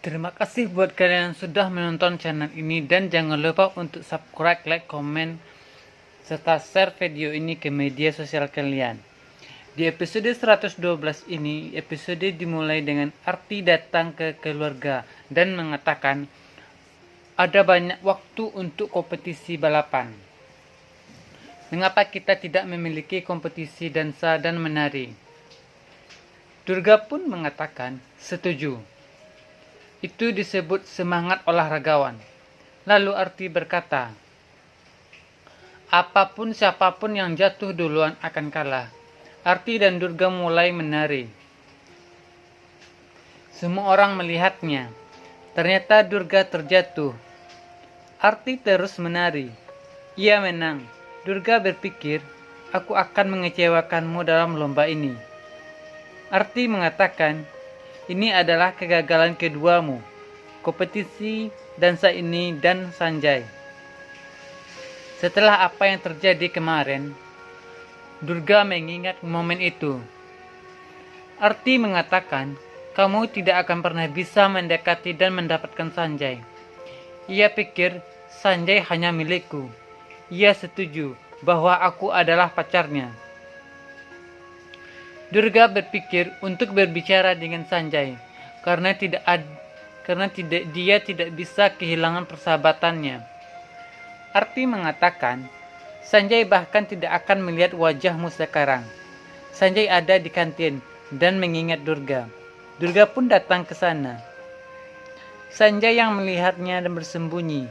Terima kasih buat kalian yang sudah menonton channel ini dan jangan lupa untuk subscribe, like, komen, serta share video ini ke media sosial kalian. Di episode 112 ini, episode dimulai dengan Arti datang ke keluarga dan mengatakan ada banyak waktu untuk kompetisi balapan. Mengapa kita tidak memiliki kompetisi dansa dan menari? Durga pun mengatakan setuju. Itu disebut semangat olahragawan. Lalu Arti berkata, apapun siapapun yang jatuh duluan akan kalah. Arti dan Durga mulai menari. Semua orang melihatnya. Ternyata Durga terjatuh. Arti terus menari. Ia menang. Durga berpikir, aku akan mengecewakanmu dalam lomba ini. Arti mengatakan, ini adalah kegagalan keduamu, kompetisi dansa ini dan Sanjay. Setelah apa yang terjadi kemarin, Durga mengingat momen itu. Arti mengatakan, kamu tidak akan pernah bisa mendekati dan mendapatkan Sanjay. Ia pikir Sanjay hanya milikku. Ia setuju bahwa aku adalah pacarnya. Durga berpikir untuk berbicara dengan Sanjay karena dia tidak bisa kehilangan persahabatannya. Arti mengatakan, Sanjay bahkan tidak akan melihat wajahmu sekarang. Sanjay ada di kantin dan mengingat Durga. Durga pun datang ke sana. Sanjay yang melihatnya dan bersembunyi.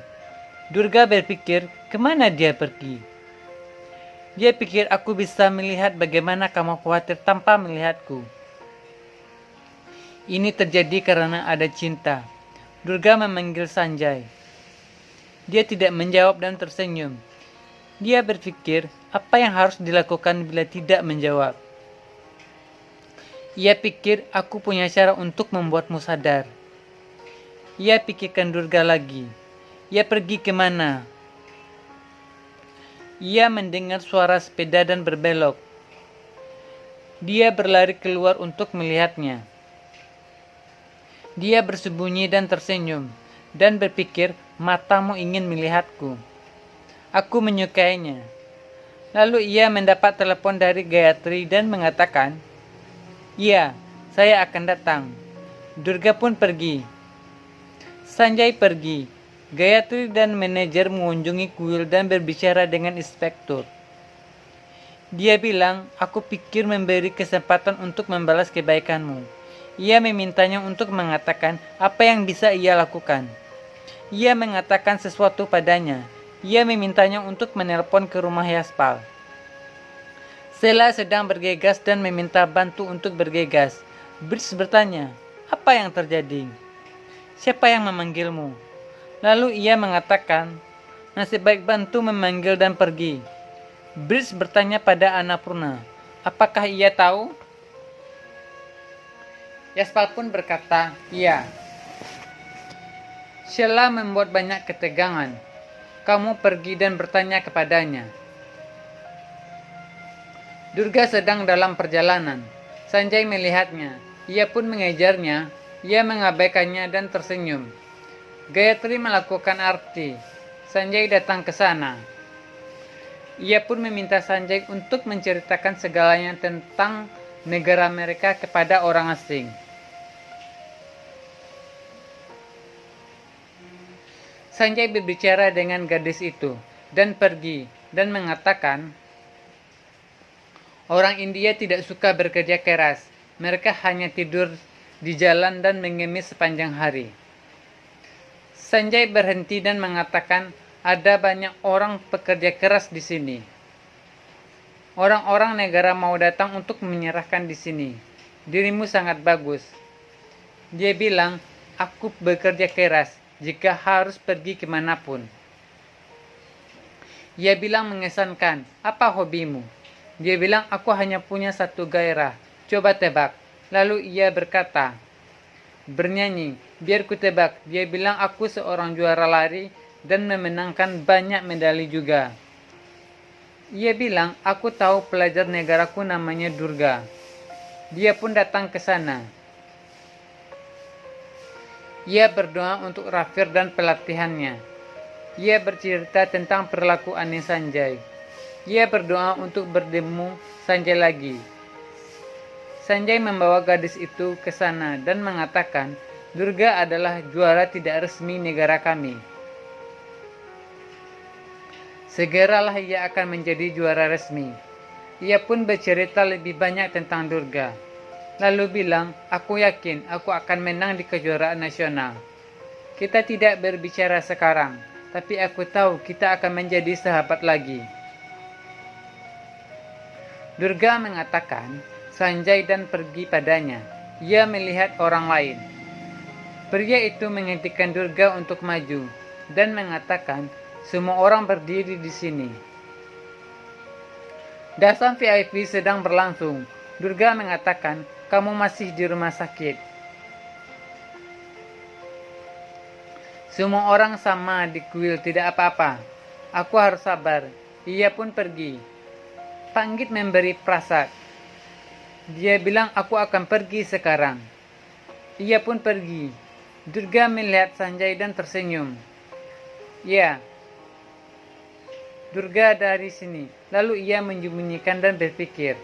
Durga berpikir, kemana dia pergi? Dia pikir aku bisa melihat bagaimana kamu khawatir tanpa melihatku. Ini terjadi karena ada cinta. Durga memanggil Sanjay. Dia tidak menjawab dan tersenyum. Dia berpikir apa yang harus dilakukan bila tidak menjawab. Ia pikir aku punya cara untuk membuatmu sadar. Ia pikirkan Durga lagi. Ia pergi kemana? Ia mendengar suara sepeda dan berbelok. Dia berlari keluar untuk melihatnya. Dia bersembunyi dan tersenyum, dan berpikir matamu ingin melihatku. Aku menyukainya. Lalu ia mendapat telepon dari Gayatri dan mengatakan, iya, saya akan datang. Durga pun pergi. Sanjay pergi. Gayatri dan manajer mengunjungi kuil dan berbicara dengan inspektur. Dia bilang, aku pikir memberi kesempatan untuk membalas kebaikanmu. Ia memintanya untuk mengatakan apa yang bisa ia lakukan. Ia mengatakan sesuatu padanya. Ia memintanya untuk menelpon ke rumah Yaspal. Sela sedang bergegas dan meminta bantu untuk bergegas. Bridge bertanya, apa yang terjadi? Siapa yang memanggilmu? Lalu ia mengatakan, nasib baik bantu memanggil dan pergi. Bridge bertanya pada Annapurna, apakah ia tahu? Yaspal pun berkata, iya. Sheila membuat banyak ketegangan. Kamu pergi dan bertanya kepadanya. Durga sedang dalam perjalanan. Sanjay melihatnya. Ia pun mengejarnya. Ia mengabaikannya dan tersenyum. Gayatri melakukan arti. Sanjay datang ke sana. Ia pun meminta Sanjay untuk menceritakan segalanya tentang negara mereka kepada orang asing. Sanjay berbicara dengan gadis itu dan pergi dan mengatakan, orang India tidak suka bekerja keras. Mereka hanya tidur di jalan dan mengemis sepanjang hari. Sanjay berhenti dan mengatakan, ada banyak orang pekerja keras di sini. Orang-orang negara mau datang untuk menyerahkan di sini. Dirimu sangat bagus. Dia bilang, aku bekerja keras jika harus pergi kemanapun. Ia bilang mengesankan, apa hobimu? Dia bilang, aku hanya punya satu gairah. Coba tebak. Lalu ia berkata, bernyanyi, biar ku tebak. Dia bilang aku seorang juara lari dan memenangkan banyak medali juga. Ia bilang, aku tahu pelajar negaraku namanya Durga. Dia pun datang ke sana. Ia berdoa untuk Rafir dan pelatihannya. Ia bercerita tentang perilaku aneh Sanjay. Ia berdoa untuk bertemu Sanjay lagi. Sanjay membawa gadis itu ke sana dan mengatakan, Durga adalah juara tidak resmi negara kami. Segeralah ia akan menjadi juara resmi. Ia pun bercerita lebih banyak tentang Durga. Lalu bilang, aku yakin aku akan menang di kejuaraan nasional. Kita tidak berbicara sekarang, tapi aku tahu kita akan menjadi sahabat lagi. Durga mengatakan, Sanjay dan pergi padanya. Ia melihat orang lain. Pria itu menghentikan Durga untuk maju dan mengatakan, semua orang berdiri di sini. Dasam VIP sedang berlangsung. Durga mengatakan, kamu masih di rumah sakit. Semua orang sama di kuil, tidak apa-apa. Aku harus sabar. Ia pun pergi. Panggit memberi prasad. Dia bilang, aku akan pergi sekarang. Ia pun pergi. Durga melihat Sanjay dan tersenyum. Ya, Durga dari sini. Lalu ia menyembunyikan dan berpikir,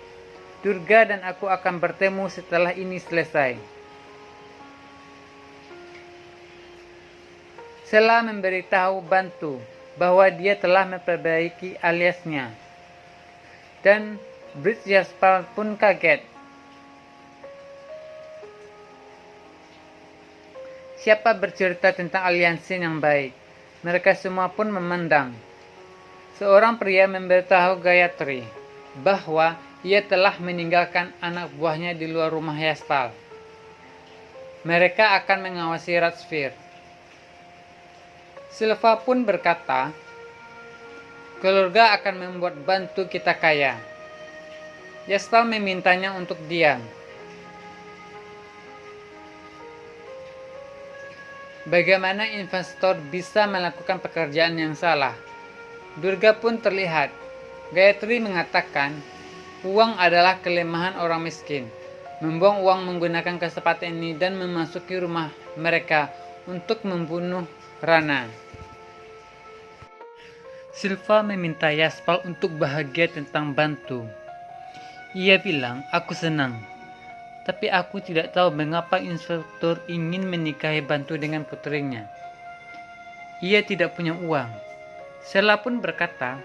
Durga dan aku akan bertemu setelah ini selesai. Sela memberitahu Bantu bahwa dia telah memperbaiki aliasnya. Dan Bridge Yaspal pun kaget. Siapa bercerita tentang aliansi yang baik? Mereka semua pun memandang. Seorang pria memberitahu Gayatri bahwa ia telah meninggalkan anak buahnya di luar rumah Yaspal. Mereka akan mengawasi Rajvir. Silva pun berkata, keluarga akan membuat Bantu kita kaya. Yaspal memintanya untuk diam. Bagaimana investor bisa melakukan pekerjaan yang salah? Durga pun terlihat. Gayatri mengatakan, uang adalah kelemahan orang miskin. Membuang uang menggunakan kesempatan ini dan memasuki rumah mereka untuk membunuh Rana. Silva meminta Yaspal untuk bahagia tentang Bantu. Ia bilang, aku senang. Tapi aku tidak tahu mengapa inspektur ingin menikahi Bantu dengan putrinya. Ia tidak punya uang. Sela pun berkata,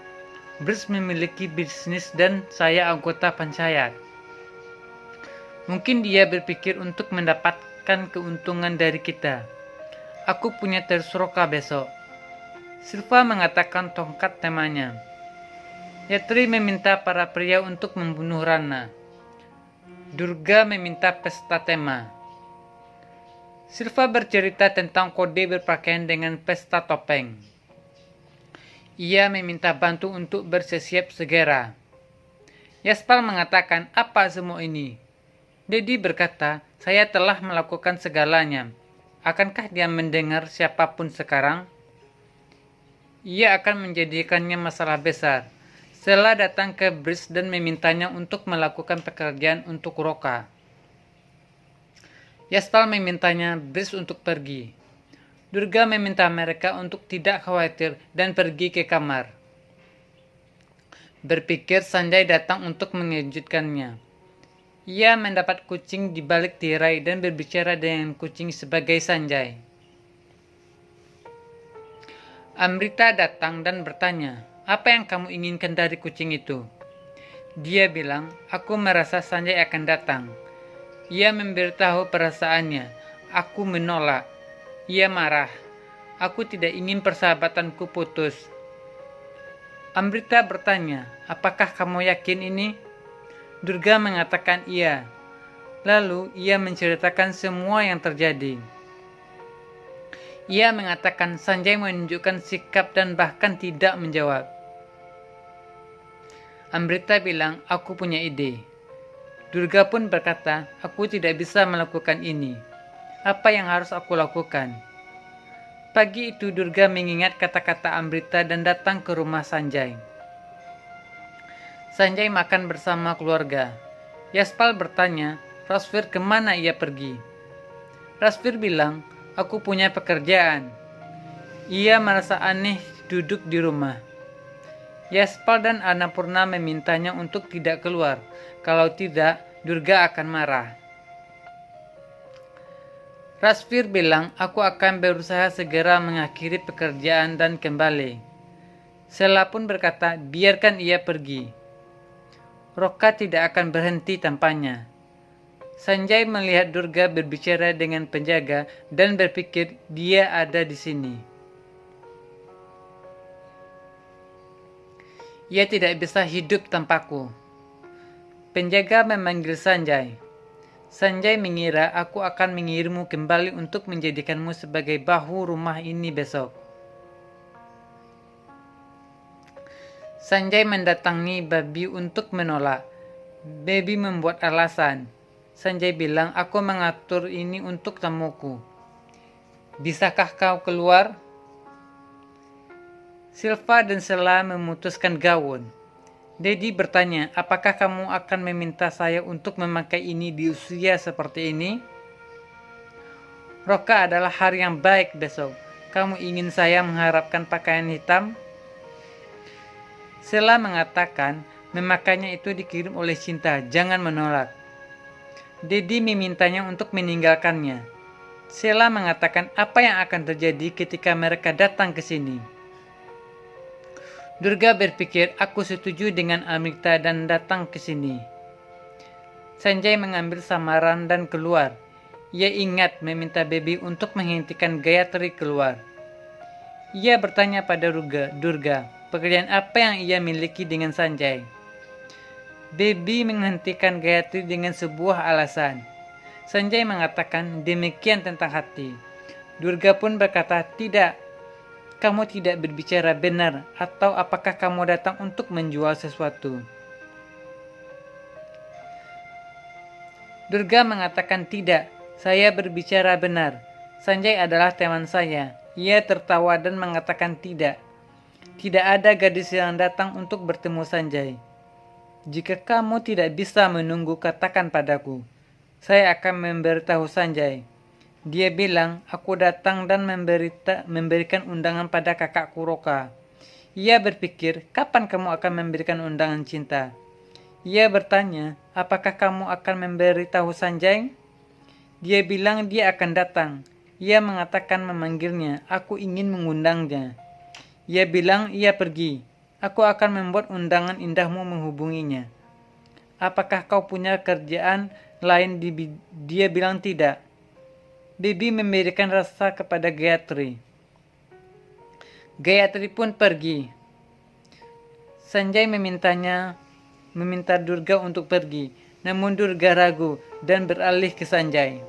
Bridge memiliki bisnis dan saya anggota panchayat. Mungkin dia berpikir untuk mendapatkan keuntungan dari kita. Aku punya Tersroka besok. Silva mengatakan tongkat temanya. Yatri meminta para pria untuk membunuh Rana. Durga meminta pesta tema. Silva bercerita tentang kode berpakaian dengan pesta topeng. Ia meminta Bantu untuk bersiap segera. Yaspal mengatakan, apa semua ini? Dedi berkata, saya telah melakukan segalanya. Akankah dia mendengar siapapun sekarang? Ia akan menjadikannya masalah besar. Sela datang ke Bridge dan memintanya untuk melakukan pekerjaan untuk Roka. Yaspal memintanya Bridge untuk pergi. Durga meminta mereka untuk tidak khawatir dan pergi ke kamar. Berpikir Sanjay datang untuk mengejutkannya. Ia mendapat kucing di balik tirai dan berbicara dengan kucing sebagai Sanjay. Amrita datang dan bertanya, apa yang kamu inginkan dari kucing itu? Dia bilang, aku merasa Sanjay akan datang. Ia memberitahu perasaannya. Aku menolak. Ia marah. Aku tidak ingin persahabatanku putus. Amrita bertanya, apakah kamu yakin ini? Durga mengatakan iya. Lalu ia menceritakan semua yang terjadi. Ia mengatakan Sanjay menunjukkan sikap dan bahkan tidak menjawab. Amrita bilang, aku punya ide. Durga pun berkata, aku tidak bisa melakukan ini. Apa yang harus aku lakukan? Pagi itu Durga mengingat kata-kata Amrita dan datang ke rumah Sanjay. Sanjay makan bersama keluarga. Yaspal bertanya, Rajvir kemana ia pergi? Rajvir bilang, Aku punya pekerjaan. Ia merasa aneh duduk di rumah. Yaspal dan Annapurna memintanya untuk tidak keluar. Kalau tidak, Durga akan marah. Rasvir bilang, aku akan berusaha segera mengakhiri pekerjaan dan kembali. Sela pun berkata, biarkan ia pergi. Roka tidak akan berhenti tanpanya. Sanjay melihat Durga berbicara dengan penjaga dan berpikir dia ada di sini. Ia tidak bisa hidup tanpaku. Penjaga memanggil Sanjay. Sanjay mengira aku akan mengirimmu kembali untuk menjadikanmu sebagai bahu rumah ini besok. Sanjay mendatangi Babi untuk menolak. Babi membuat alasan. Sanjay bilang, aku mengatur ini untuk tamuku. Bisakah kau keluar? Silva dan Sela memutuskan gaun. Dedi bertanya, apakah kamu akan meminta saya untuk memakai ini di usia seperti ini? Roka adalah hari yang baik besok. Kamu ingin saya mengharapkan pakaian hitam? Sela mengatakan, memakainya itu dikirim oleh Cinta, jangan menolak. Dedi memintanya untuk meninggalkannya. Sela mengatakan apa yang akan terjadi ketika mereka datang ke sini. Durga berpikir, aku setuju dengan Amrita dan datang ke sini. Sanjay mengambil samaran dan keluar. Ia ingat meminta Baby untuk menghentikan Gayatri keluar. Ia bertanya pada Durga, pekerjaan apa yang ia miliki dengan Sanjay. Baby menghentikan Gayatri dengan sebuah alasan. Sanjay mengatakan demikian tentang hati. Durga pun berkata, tidak. Kamu tidak berbicara benar, atau apakah kamu datang untuk menjual sesuatu? Durga mengatakan tidak, saya berbicara benar. Sanjay adalah teman saya. Ia tertawa dan mengatakan tidak. Tidak ada gadis yang datang untuk bertemu Sanjay. Jika kamu tidak bisa menunggu, katakan padaku. Saya akan memberitahu Sanjay. Dia bilang, aku datang dan memberikan undangan pada kakakku Roka. Ia berpikir, kapan kamu akan memberikan undangan Cinta? Ia bertanya, apakah kamu akan memberitahu Sanjay? Dia bilang dia akan datang. Ia mengatakan memanggilnya, aku ingin mengundangnya. Ia bilang ia pergi. Aku akan membuat undangan indahmu menghubunginya. Apakah kau punya kerjaan lain? Dia bilang tidak. Baby memberikan rasa kepada Gayatri. Gayatri pun pergi. Sanjay meminta Durga untuk pergi, namun Durga ragu dan beralih ke Sanjay.